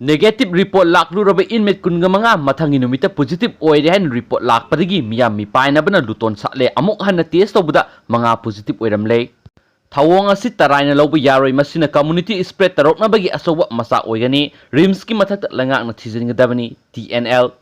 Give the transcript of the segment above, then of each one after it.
Negative report lakluraba inmate kunga manga mathangi numita positive oire hain report lakpadagi miyam mi painabana luton satle amuk hanna test tawbuda manga positive oiramle thawong asi taraina lawba yaroi masina community spread taroknabagi asoba masa oigani rims ki mathata langak na thijingadabani TNL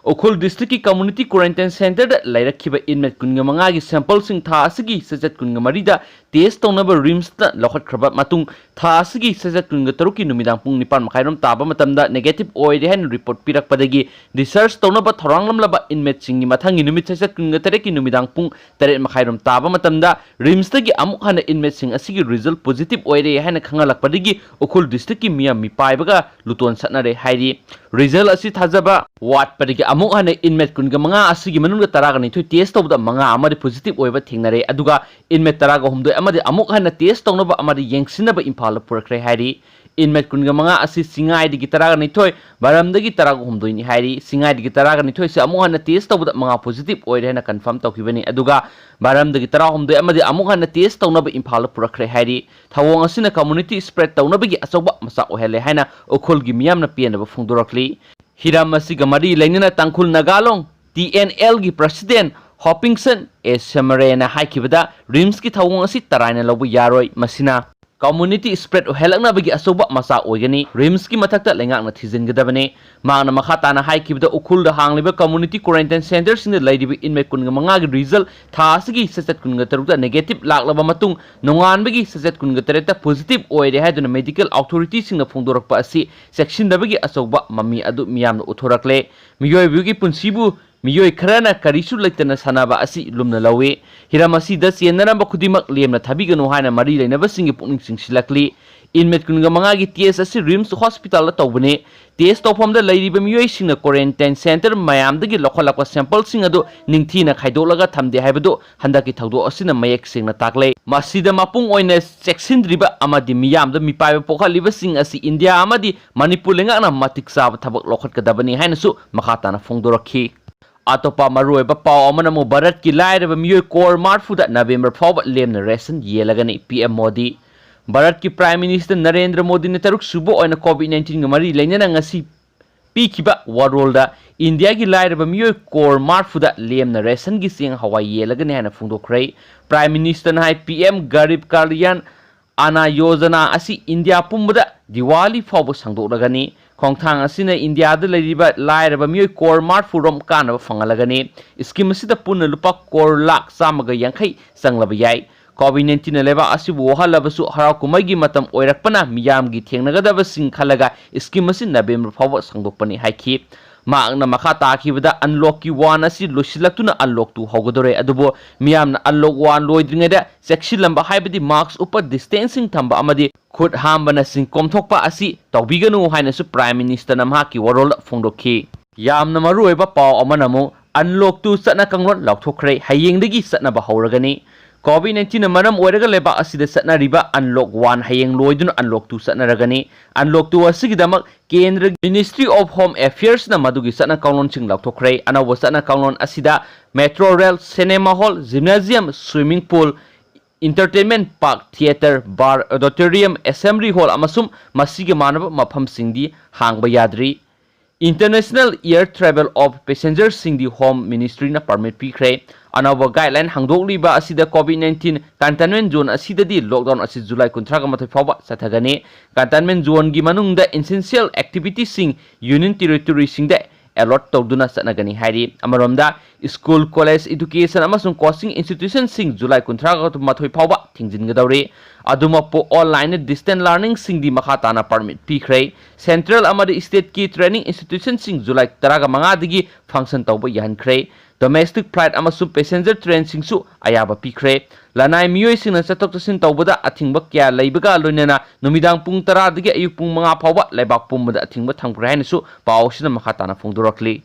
Okhul district ki community quarantine center da lairakhiba inmate kunga manga gi sample sing tha asigi sajat kunga marida test tonaba rims ta lokhatkhaba matung tha asigi sajat kunga taruki numidang pung nipan makhairom taba matamda negative oire hen report pirak padagi research tonaba thoranglam laba inmate singi mathangi numit sajat kunga tareki numidang pung tare makhairom taba matamda rims ta gi amuk hana inmate sing asigi result positive oire hen khangalak padagi okhul district ki miyam mi paibaga luton satnare hairi result asi thajaba wat padagi amuk hana inmate kunga manga asigi manunga taraga ni thoi test tawda manga amari positive oiba thingnare aduga inmate taraga humdoi amadi amuk hana test tawnaba amadi yengsinaba impala purakre hairi inmate kunga manga asi singai digi taraga ni thoi baramdagi taraga humdoi ni hairi singai digi taraga ni thoi se amuk hana test tawda manga positive oire hana confirm tawkibani aduga baramdagi taraga humdoi amadi amuk hana test tawnaba impala purakre hairi thawong asina community spread tawnabagi asoba masa ohele haina okhulgi miyamna pianaba phungdorakli Hiram asiga mari lainana tangkhul nagalong TNL gi president Hopkinson Samarena haikibada rims ki thawong asi taraina lobu yaroi masina community spread helakna bagi asoba masa oigani rims ki mathakta lengak na thijingadabane mangna makhata na haikibada ukhul da hangliba community quarantine center sing laidibi inmate kunga manga gi result tha asigi sasat kunga taruta negative laklaba matung nongan bagi sasat kunga tareta positive oire haduna medical authority sing na phongdorakpa asi section da bagi asoba mami adu miyam na uthorakle miyoi bugi punsibu miyoi kharana karisu laitana sanaba asi lumna lawe hiramasi da chenaramba khudimak lemna thabiganu haina mari lainaba singi pukning singsilakli inmate kunga manga gi ts asi rims hospital la tawbane test tawfam da lairiba miyoi singna quarantine center mayam dagi lokholakwa sample sing adu ningthina khaidolaga thamde haibadu handaki thawdo asina mayek singna takle masida mapung oina seksindriba amadi miyam da mipaiba pokhaliba sing asi india amadi manipur lenga na matik sab thabak lokhatkadabani haina su makhata na phongdorakhi Atopa marueba pau amana mo Bharat ki lairaba miyoi core marfuda November fawba lemna ration yelagani PM Modi Bharat ki Prime Minister Narendra Modi ne taruk subo oina COVID-19 ngamari lainana ngasi pikiba warolda India ki lairaba miyoi core marfuda lemna ration gi sing hawai yelagani hana phungdokhre Prime Minister na hai PM Garib Kalyan Ana Yojana asi India pumbada Diwali fawba sangdoragani Khongthang asina India da leriba lairaba miyoi core marfurom kanaba fangalagani scheme asida punna lupa core lakh samaga yankhai sanglaba yai COVID-19 leba asibu halabasu harau kumagi matam oirakpana miyamgi thengnagadaba sing khalaga scheme asin November fawba sangdokpani haiki maakna makha takibada unlock ki 1 asi losilaktuna unlock 2 hogodore adubo miyamna unlock 1 loidringada section lamba haibadi marks upar distancing thamba amadi khud hambana sing komthokpa asi tawbiganu haina su prime minister namha ki warol phongdokhi yamna marueba paw amanamu unlock 2 Chatna Kanglon Laothokhre hayengdagi satnaba hauragani COVID-19 maram oiraga leba asida satnariba unlock 1 hayeng loidun unlock 2 satnaragani unlock 2 asigidamak Kendra Ministry of Home Affairs na madugi Chatna Kanglon sing Laothokhre anawa Chatna Kanglon asida metro rail cinema hall gymnasium swimming pool entertainment park theater bar auditorium assembly hall amasum masige manaba mafam singdi hangba yadri International Air Travel of Passengers singdi Home Ministry na permit pikre anawa guideline hangdokliba asida COVID-19 containment zone asidadi lockdown asi July 13 fawba sathagani containment zone gi manungda essential activities sing union territory singda alert tawduna satnagani hairi amaromda school college education amasung coaching institution sing July 13 fawba thingjingadawri adumapo online distance learning sing di makhata na permit pikre central amadi state ki training institution sing July 15 digi function tawba yahankre domestic flight amasung passenger train sing su ayaba pikre lanai miyoi sing na chatok chasin tawbada athingba kya leibaga loinana numidang pung 10 digi ayuk pung 5 fawba leibak pumbada athingba thangpra haina su pawsina makhata na phongdorakli